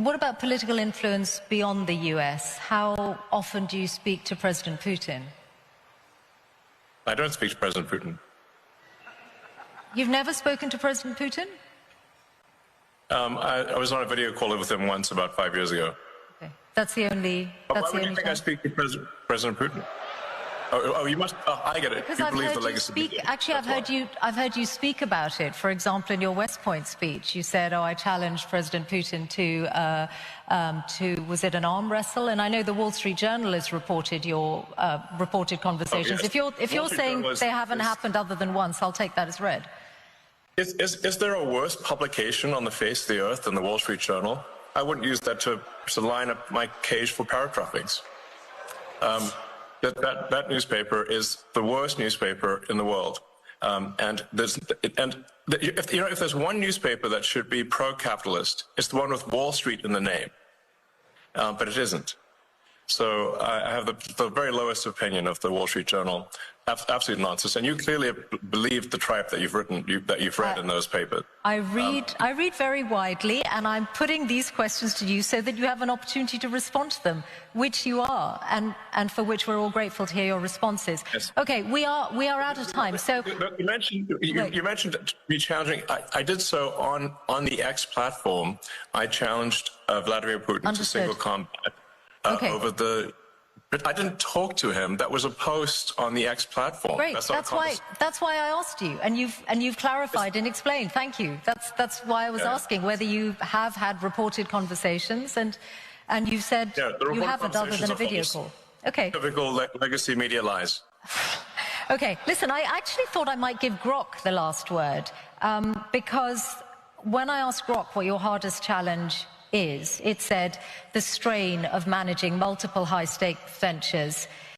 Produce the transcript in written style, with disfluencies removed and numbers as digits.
What about political influence beyond the US? How often do you speak to President Putin? I don't speak to President Putin. You've never spoken to President Putin? I was on a video call with him once about 5 years ago. Okay. That's the only. Why would you think I speak to President Putin? Oh, you must. Oh, I get it. Because you I've believe heard the you legacy. speak. Actually, I've heard you speak about it. For example, in your West Point speech, you said, "Oh, I challenged President Putin to was it an arm wrestle?" And I know the Wall Street Journal has reported your reported conversations. Oh, yes. If you're saying they haven't happened other than once, I'll take that as read. Is there a worse publication on the face of the earth than the Wall Street Journal? I wouldn't use that to line up my cage for parrot droppings. That newspaper is the worst newspaper in the world, if there's one newspaper that should be pro-capitalist, it's the one with Wall Street in the name, but it isn't. So I have the very lowest opinion of the Wall Street Journal. Absolute nonsense. And you clearly believe the tripe that you've read in those papers. I read very widely, and I'm putting these questions to you so that you have an opportunity to respond to them, which you are, and for which we're all grateful to hear your responses. Yes. Okay, we are out of time. So you mentioned me challenging. I did so on the X platform. I challenged Vladimir Putin to single combat over the. But I didn't talk to him. That was a post on the X platform. Great. That's why I asked you, and you've clarified and explained. Thank you. That's why I was asking whether you have had reported conversations, and you've said you haven't, other than a video call. Okay. Typical legacy media lies. Okay. Listen, I actually thought I might give Grok the last word, because when I asked Grok what your hardest challenge is, it said the strain of managing multiple high-stake ventures